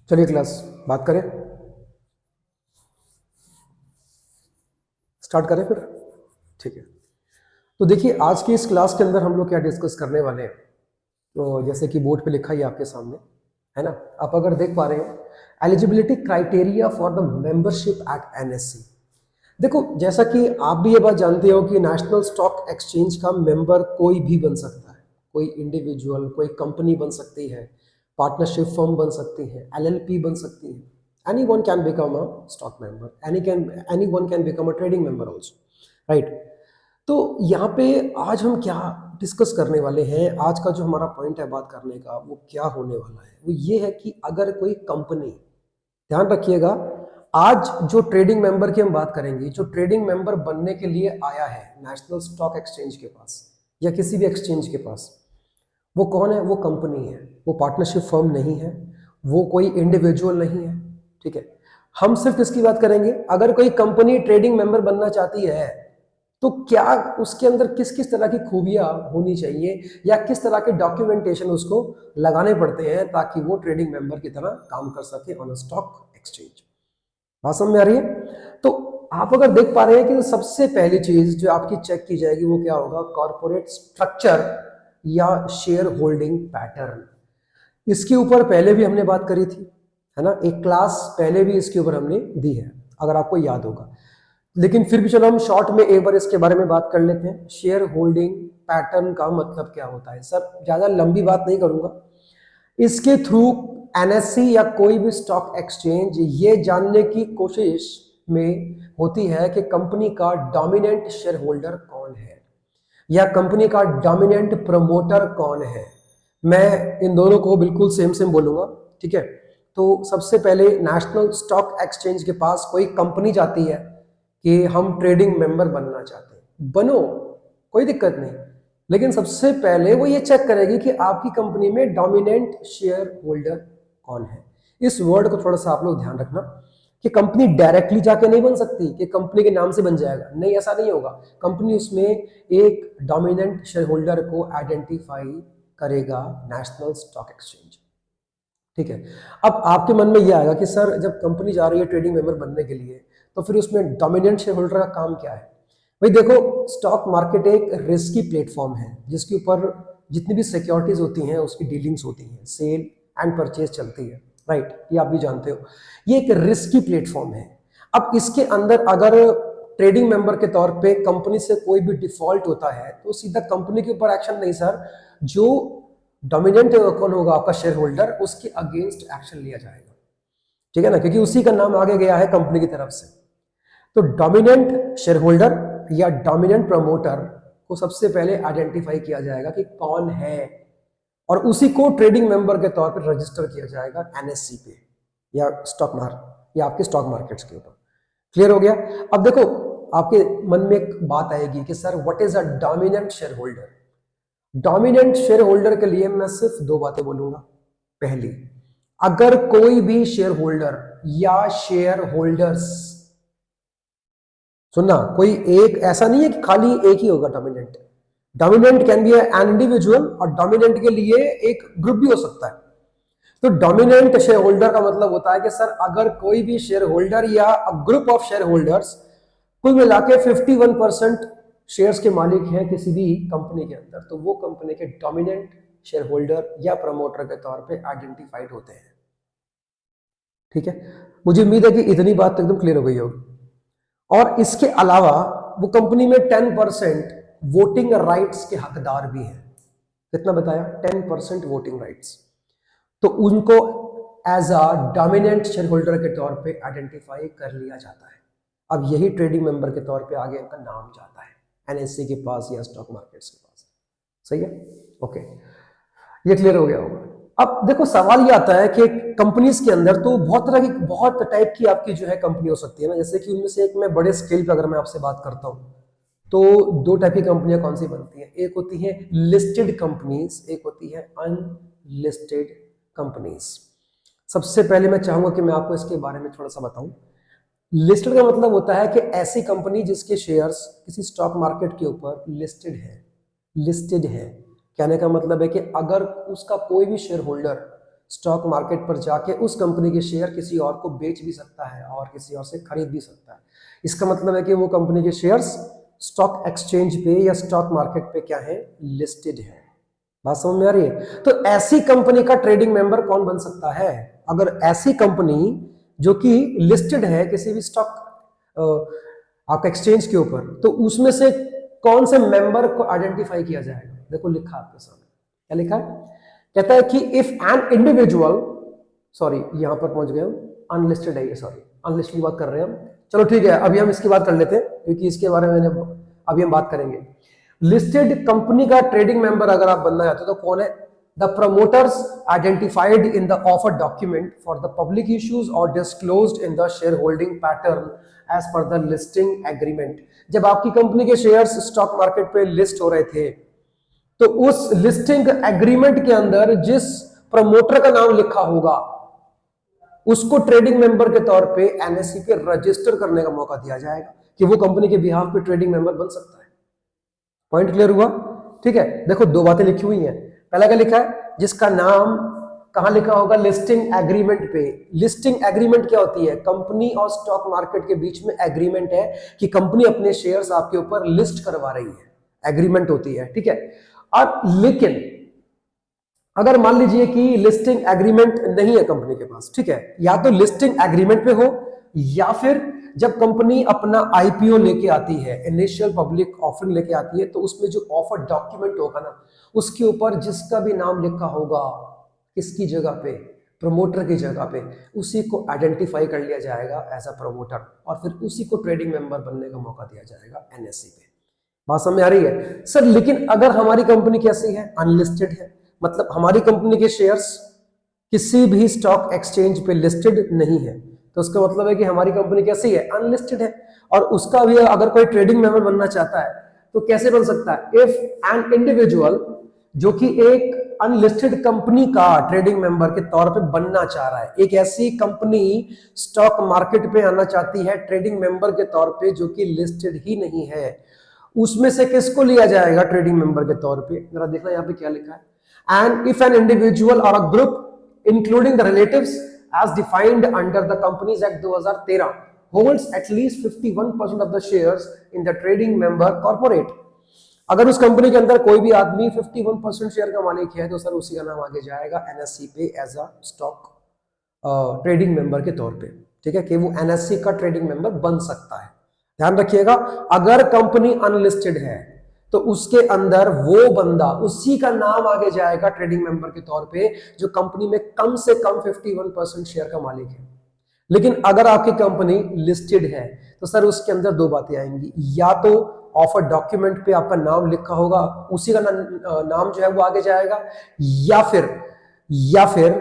चलिए क्लास बात करें, स्टार्ट करें फिर। ठीक है, तो देखिए आज की इस क्लास के अंदर हम लोग क्या डिस्कस करने वाले हैं। तो जैसे कि बोर्ड पे लिखा ही आपके सामने है ना, आप अगर देख पा रहे हैं, eligibility criteria for the membership at NSC. देखो जैसा कि आप भी ये बात जानते हो कि नेशनल स्टॉक एक्सचेंज का मेंबर कोई भी बन सकता है, कोई इंडिविजुअल, कोई कंपनी बन सकती है, पार्टनरशिप फर्म बन सकती है, एलएलपी बन सकती है। Anyone can become a stock member, anyone can become a trading member also, right? तो यहाँ पे आज हम क्या डिस्कस करने वाले हैं, आज का जो हमारा पॉइंट है बात करने का वो क्या होने वाला है, वो ये है कि अगर कोई कंपनी, ध्यान रखिएगा, आज जो ट्रेडिंग मेंबर की हम बात करेंगे, जो ट्रेडिंग मेंबर बनने के लिए आया है नेशनल स्टॉक एक्सचेंज के पास या किसी भी एक्सचेंज के पास, वो कौन है? वो कंपनी है, वो पार्टनरशिप फर्म नहीं है, वो कोई इंडिविजुअल नहीं है। ठीक है, हम सिर्फ इसकी बात करेंगे, अगर कोई कंपनी ट्रेडिंग मेंबर बनना चाहती है तो क्या उसके अंदर किस किस तरह की खूबियां होनी चाहिए या किस तरह के डॉक्यूमेंटेशन उसको लगाने पड़ते हैं ताकि वो ट्रेडिंग मेंबर की तरह काम कर सके ऑन अ स्टॉक एक्सचेंज। बात समझ में आ रही है? तो आप अगर देख पा रहे हैं कि सबसे पहली चीज जो आपकी चेक की जाएगी वो क्या होगा? कॉर्पोरेट स्ट्रक्चर या शेयर होल्डिंग पैटर्न। इसके ऊपर पहले भी हमने बात करी थी, है ना, एक क्लास पहले भी इसके ऊपर हमने दी है, अगर आपको याद होगा। लेकिन फिर भी चलो हम शॉर्ट में एक बार इसके बारे में बात कर लेते हैं। शेयर होल्डिंग पैटर्न का मतलब क्या होता है? सर ज्यादा लंबी बात नहीं करूंगा, इसके थ्रू एनएससी या कोई भी स्टॉक एक्सचेंज ये जानने की कोशिश में होती है कि कंपनी का डोमिनेंट शेयर होल्डर कौन है या कंपनी का डोमिनेंट प्रमोटर कौन है। मैं इन दोनों को बिल्कुल सेम सेम बोलूंगा, ठीक है। तो सबसे पहले नेशनल स्टॉक एक्सचेंज के पास कोई कंपनी जाती है कि हम ट्रेडिंग मेंबर बनना चाहते हैं, बनो, कोई दिक्कत नहीं, लेकिन सबसे पहले वो ये चेक करेगी कि आपकी कंपनी में डोमिनेंट शेयर होल्डर कौन है। इस वर्ड को थोड़ा सा आप लोग ध्यान रखना कि कंपनी डायरेक्टली जाके नहीं बन सकती कि कंपनी के नाम से बन जाएगा, नहीं, ऐसा नहीं होगा। कंपनी उसमें एक डोमिनेंट शेयर होल्डर को आइडेंटिफाई करेगा नेशनल स्टॉक एक्सचेंज, ठीक है। अब आपके मन में यह आएगा कि सर जब कंपनी जा रही है ट्रेडिंग मेंबर बनने के लिए तो फिर उसमें डोमिनेंट शेयर होल्डर का काम क्या है? भाई देखो, स्टॉक मार्केट एक रिस्की प्लेटफॉर्म है जिसके ऊपर जितनी भी सिक्योरिटीज होती हैं उसकी डीलिंग्स होती हैं, सेल एंड परचेज चलती है, राइट, ये आप भी जानते हो। ये एक रिस्की प्लेटफॉर्म है। अब इसके अंदर अगर ट्रेडिंग मेंबर के तौर पे कंपनी से कोई भी डिफॉल्ट होता है तो सीधा कंपनी के ऊपर एक्शन नहीं सर, जो डोमिनेंट कौन होगा आपका शेयर होल्डर, उसके अगेंस्ट एक्शन लिया जाएगा, ठीक है ना, क्योंकि उसी का नाम आगे गया है कंपनी की तरफ से। तो डोमिनेंट शेयर होल्डर या डोमिनेंट प्रमोटर को सबसे पहले आइडेंटिफाई किया जाएगा कि कौन है, और उसी को ट्रेडिंग मेंबर के तौर पर रजिस्टर किया जाएगा एनएससी पे या स्टॉक मार्केट या आपके स्टॉक मार्केट्स के ऊपर। क्लियर हो गया? अब देखो आपके मन में एक बात आएगी कि sir what is a dominant share holder. Dominant shareholder के लिए मैं सिर्फ दो बातें बोलूंगा। पहली, अगर कोई भी शेयर होल्डर या शेयर होल्डर्स, सुनना, कोई एक ऐसा नहीं है कि खाली एक ही होगा dominant. Dominant can be an individual और डोमिनेंट के लिए एक ग्रुप भी हो सकता है। तो डोमिनेंट शेयर होल्डर का मतलब होता है कि सर अगर कोई भी शेयर होल्डर या ग्रुप ऑफ शेयर होल्डर्स कुल मिला के 51% शेयर्स के मालिक हैं किसी भी कंपनी के अंदर, तो वो कंपनी के डोमिनेंट शेयर होल्डर या प्रमोटर के तौर पे आइडेंटिफाइड होते हैं, ठीक है। मुझे उम्मीद है कि इतनी बात तो एकदम क्लियर हो गई होगी। और इसके अलावा वो कंपनी में 10% वोटिंग राइट्स के हकदार भी हैं। कितना बताया? 10% वोटिंग राइट्स। तो उनको as a dominant shareholder के तौर पे आइडेंटिफाई कर लिया जाता है। अब यही ट्रेडिंग मेंबर के तौर पे आगे उनका नाम जाता है एनएससी के पास या स्टॉक मार्केट्स के पास। सही है? ओके, ये क्लियर हो गया होगा। अब देखो सवाल ये आता है कि कंपनीज के अंदर तो बहुत तरह की, बहुत टाइप की आपकी जो है कंपनी हो सकती है ना, जैसे कि उनमें से एक मैं बड़े स्केल पे अगर मैं आपसे बात करता हूं तो दो टाइप की कंपनियां कौन सी बनती हैं? एक होती है लिस्टेड कंपनीज, एक होती है अनलिस्टेड कंपनीज। सबसे पहले मैं चाहूंगा कि मैं आपको इसके बारे में थोड़ा सा बताऊं। लिस्टेड का मतलब होता है कि ऐसी कंपनी जिसके शेयर्स किसी स्टॉक मार्केट के ऊपर लिस्टेड है। लिस्टेड है कहने का मतलब है कि अगर उसका कोई भी शेयर होल्डर स्टॉक मार्केट पर जाके उस कंपनी के शेयर किसी और को बेच भी सकता है और किसी और से खरीद भी सकता है। इसका मतलब है कि वो कंपनी के शेयर्स स्टॉक एक्सचेंज पे या स्टॉक मार्केट पे क्या है, लिस्टेड है। बात समझ में आ रही है? तो ऐसी कंपनी का ट्रेडिंग मेंबर कौन बन सकता है? अगर ऐसी कंपनी जो कि लिस्टेड है किसी भी स्टॉक आपका एक्सचेंज के ऊपर, तो उसमें से कौन से मेंबर को आइडेंटिफाई किया जाएगा? देखो लिखा आपके सामने, क्या लिखा है? कहता है कि इफ एन इंडिविजुअल, सॉरी यहां पर पहुंच गए हम, अनलिस्टेड है ये, सॉरी अनलिस्टेड बात कर रहे हैं हम। चलो ठीक है, अभी हम इसकी बात कर लेते हैं क्योंकि इसके बारे में अभी हम बात करेंगे। लिस्टेड कंपनी का ट्रेडिंग मेंबर अगर आप बनना चाहते हो तो कौन है? The promoters identified in the offer document for the public issues और disclosed in the share holding pattern as per the listing agreement. जब आपकी कंपनी के शेयर्स स्टॉक मार्केट पे लिस्ट हो रहे थे तो उस लिस्टिंग एग्रीमेंट के अंदर जिस प्रमोटर का नाम लिखा होगा उसको ट्रेडिंग मेंबर के तौर पे एनएससी पे रजिस्टर करने का मौका दिया जाएगा कि वो कंपनी के बिहाफ पे ट्रेडिंग मेंबर बन सकता है। पॉइंट क्लियर हुआ? ठीक है, देखो दो बातें लिखी हुई हैं। पहला क्या लिखा है? जिसका नाम कहां लिखा होगा? लिस्टिंग एग्रीमेंट पे। लिस्टिंग एग्रीमेंट क्या होती है? कंपनी और स्टॉक मार्केट के बीच में एग्रीमेंट है कि कंपनी अपने शेयर्स आपके ऊपर लिस्ट करवा रही है, एग्रीमेंट होती है, ठीक है। और लेकिन अगर मान लीजिए कि लिस्टिंग एग्रीमेंट नहीं है कंपनी के पास, ठीक है, या तो लिस्टिंग एग्रीमेंट पे हो या फिर जब कंपनी अपना आईपीओ लेके आती है, इनिशियल पब्लिक ऑफरिंग लेके आती है, तो उसमें जो ऑफर डॉक्यूमेंट होगा ना उसके ऊपर जिसका भी नाम लिखा होगा, किसकी जगह पे? प्रमोटर की जगह पे, उसी को आइडेंटिफाई कर लिया जाएगा एज अ प्रमोटर और फिर उसी को ट्रेडिंग मेंबर बनने का मौका दिया जाएगा एनएससी पे। बात समझ में आ रही है सर? लेकिन अगर हमारी कंपनी कैसी है? अनलिस्टेड है, मतलब हमारी कंपनी के शेयर्स किसी भी स्टॉक एक्सचेंज पे लिस्टेड नहीं है, तो उसका मतलब है कि हमारी कंपनी कैसी है? अनलिस्टेड है। और उसका भी अगर कोई ट्रेडिंग मेंबर बनना चाहता है तो कैसे बन सकता है? इफ एन इंडिविजुअल जो कि एक अनलिस्टेड कंपनी का ट्रेडिंग मेंबर के तौर पे बनना चाह रहा है, एक ऐसी कंपनी स्टॉक मार्केट पे आना चाहती है ट्रेडिंग मेंबर के तौर पे जो कि लिस्टेड ही नहीं है, उसमें से किसको लिया जाएगा ट्रेडिंग मेंबर के तौर पे? जरा देखना यहाँ पे क्या लिखा है। एंड इफ एन इंडिविजुअल और a group including the relatives as defined under the Companies Act 2013 holds at least 51% of the shares in the trading member corporate। अगर उस कंपनी के अंदर कोई भी आदमी 51% शेयर का मालिक है तो सर उसी का नाम आगे जाएगा एनएससी पे as a stock trading member के तौर पे, ठीक है, कि वो एनएससी का ट्रेडिंग मेंबर बन सकता है। ध्यान रखिएगा, अगर कंपनी अनलिस्टेड है तो उसके अंदर वो बंदा, उसी का नाम आगे जाएगा ट्रेडिंग मेंबर के तौर पे जो कंपनी में कम से कम 51% शेयर का मालिक है। लेकिन अगर आपकी कंपनी लिस्टेड है तो सर उसके अंदर दो बातें आएंगी, या तो ऑफर डॉक्यूमेंट पे आपका नाम लिखा होगा, उसी का नाम जो है वो आगे जाएगा, या फिर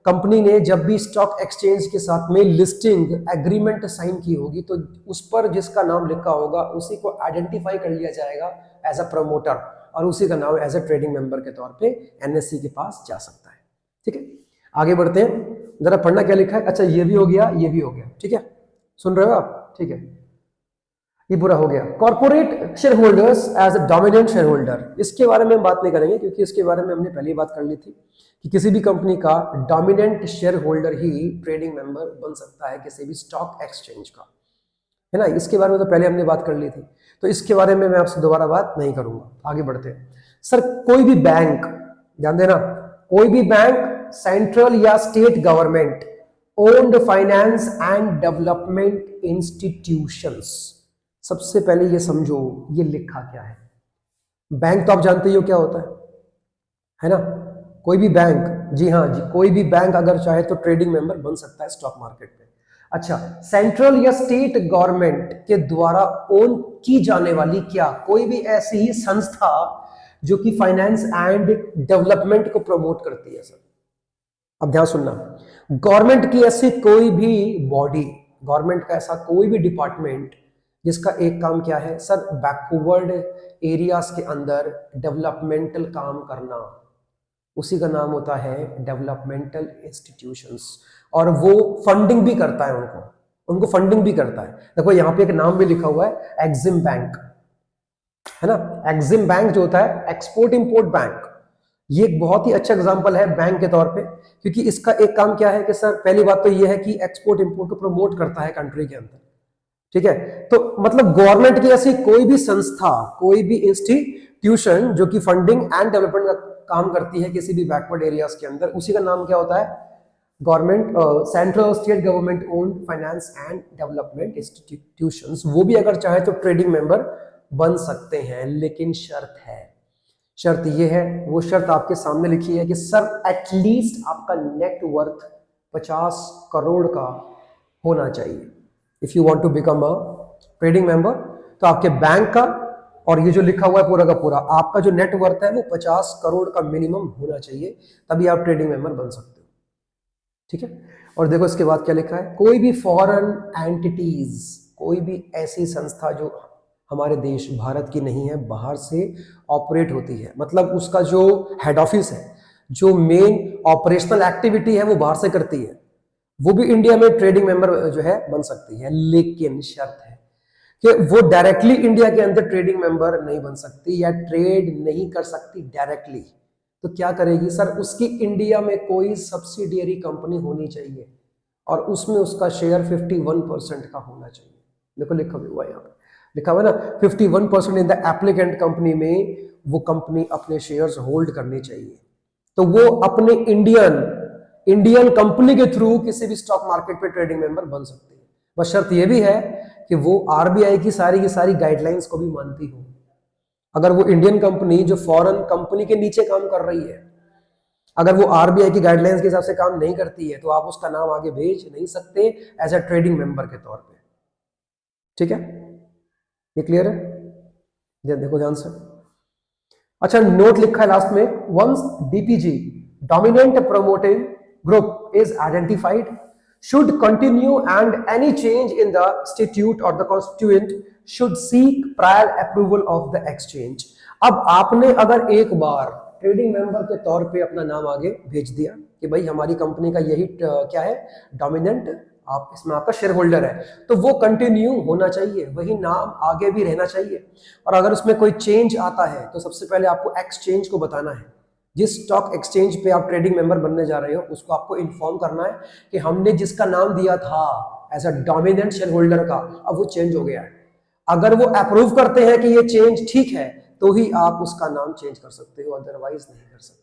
कंपनी ने जब भी स्टॉक एक्सचेंज के साथ में लिस्टिंग एग्रीमेंट साइन की होगी तो उस पर जिसका नाम लिखा होगा उसी को आइडेंटिफाई कर लिया जाएगा एज अ प्रमोटर और उसी का नाम एज अ ट्रेडिंग मेंबर के तौर पे एनएससी के पास जा सकता है। ठीक है, आगे बढ़ते हैं, जरा पढ़ना क्या लिखा है। अच्छा ये भी हो गया, ये भी हो गया, ठीक है, सुन रहे हो आप? ठीक है, ये पूरा हो गया। Corporate shareholders as a dominant shareholder, इसके बारे में हम बात नहीं करेंगे क्योंकि इसके बारे में हमने पहले बात कर ली थी कि किसी भी कंपनी का डोमिनेंट शेयर होल्डर ही ट्रेडिंग मेंबर बन सकता है किसी भी स्टॉक एक्सचेंज का, है ना। इसके बारे में तो पहले हमने बात कर ली थी, तो इसके बारे में मैं आपसे दोबारा बात नहीं करूंगा। आगे बढ़ते हैं। सर कोई भी बैंक, ध्यान देना, कोई भी बैंक सेंट्रल या state government owned finance and development institutions, सबसे पहले ये समझो ये लिखा क्या है। बैंक तो आप जानते ही हो क्या होता है ना। कोई भी बैंक, जी हाँ जी, कोई भी बैंक अगर चाहे तो ट्रेडिंग मेंबर बन सकता है स्टॉक मार्केट पे। अच्छा, सेंट्रल या स्टेट गवर्नमेंट के द्वारा ओन की जाने वाली क्या, कोई भी ऐसी ही संस्था जो कि फाइनेंस एंड डेवलपमेंट को प्रमोट करती है। सर अब ध्यान सुनना, गवर्नमेंट की ऐसी कोई भी बॉडी, गवर्नमेंट का ऐसा कोई भी डिपार्टमेंट जिसका एक काम क्या है सर, बैकवर्ड एरियाज के अंदर डेवलपमेंटल काम करना, उसी का नाम होता है डेवलपमेंटल इंस्टीट्यूशंस। और वो फंडिंग भी करता है, उनको फंडिंग भी करता है। देखो यहाँ पे एक नाम भी लिखा हुआ है, एग्जिम बैंक, है ना। एग्जिम बैंक जो होता है एक्सपोर्ट इंपोर्ट बैंक, ये एक बहुत ही अच्छा एग्जांपल है बैंक के तौर पे, क्योंकि इसका एक काम क्या है कि सर पहली बात तो ये है कि एक्सपोर्ट इंपोर्ट को प्रमोट करता है कंट्री के अंदर, ठीक है। तो मतलब गवर्नमेंट की ऐसी कोई भी संस्था, कोई भी इंस्टीट्यूशन जो कि फंडिंग एंड डेवलपमेंट का काम करती है किसी भी बैकवर्ड एरियाज के अंदर, उसी का नाम क्या होता है? Government, central state government owned finance and development institutions. वो भी अगर चाहे तो ट्रेडिंग मेंबर बन सकते हैं, लेकिन शर्त है, शर्त ये है, वो शर्त आपके सामने लिखी है कि सर एटलीस्ट आपका नेटवर्थ 50 करोड़ का होना चाहिए। If you want to become a trading member, तो आपके बैंक का और ये जो लिखा हुआ है पूरा का पूरा, आपका जो नेटवर्थ है वो 50 करोड़ का मिनिमम होना चाहिए, तभी आप ट्रेडिंग मेंबर बन सकते हो, ठीक है। और देखो इसके बाद क्या लिखा है, कोई भी फॉरेन एंटिटीज, कोई भी ऐसी संस्था जो हमारे देश भारत की नहीं है, बाहर से ऑपरेट होती है, मतलब उसका जो हेड ऑफिस है, जो मेन ऑपरेशनल एक्टिविटी है वो बाहर से करती है, वो भी इंडिया में ट्रेडिंग मेंबर जो है बन सकती है, लेकिन शर्त है कि वो डायरेक्टली इंडिया के अंदर ट्रेडिंग मेंबर नहीं बन सकती या ट्रेड नहीं कर सकती डायरेक्टली। तो क्या करेगी सर, उसकी इंडिया में कोई सब्सिडियरी कंपनी होनी चाहिए और उसमें उसका शेयर 51% का होना चाहिए। देखो लिखा हुआ है यहाँ पे, लिखा हुआ है ना 51% इन द एप्लीकेंट कंपनी में वो कंपनी अपने शेयर्स होल्ड करनी चाहिए। तो वो अपने इंडियन कंपनी के थ्रू किसी भी स्टॉक मार्केट पे ट्रेडिंग मेंबर बन सकती है। बस शर्त यह भी है कि वो आरबीआई की सारी गाइडलाइंस को भी मानती हो। अगर वो इंडियन कंपनी जो फॉरेन कंपनी के नीचे काम कर रही है, अगर वो आरबीआई की गाइडलाइंस के हिसाब से काम नहीं करती है, तो आप उसका नाम आगे भेज नहीं सकते एज अ ट्रेडिंग मेंबर के तौर पे, ठीक है। ये क्लियर है? देखो ध्यान से। अच्छा, नोट लिखा है लास्ट में, once DPG dominant promoting group is identified should continue and any change in the statute or the constituent should seek prior approval of the exchange। अब आपने अगर एक बार ट्रेडिंग मेंबर के तौर पे अपना नाम आगे भेज दिया कि भाई हमारी कंपनी का यही क्या है, डोमिनेंट, आप इसमें आपका शेयर होल्डर है, तो वो कंटिन्यू होना चाहिए, वही नाम आगे भी रहना चाहिए। और अगर उसमें कोई चेंज आता है तो सबसे पहले आपको एक्सचेंज को बताना है, जिस स्टॉक एक्सचेंज पे आप ट्रेडिंग मेंबर बनने जा रहे हो उसको आपको इन्फॉर्म करना है कि हमने जिसका नाम दिया था as a dominant shareholder का, अब वो चेंज हो गया है। अगर वो अप्रूव करते हैं कि ये चेंज ठीक है तो ही आप उसका नाम चेंज कर सकते हो, अदरवाइज नहीं कर सकते।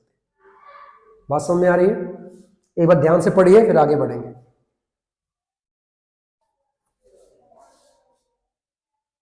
बात समझ में आ रही है? एक बार ध्यान से पढ़िए फिर आगे बढ़ेंगे।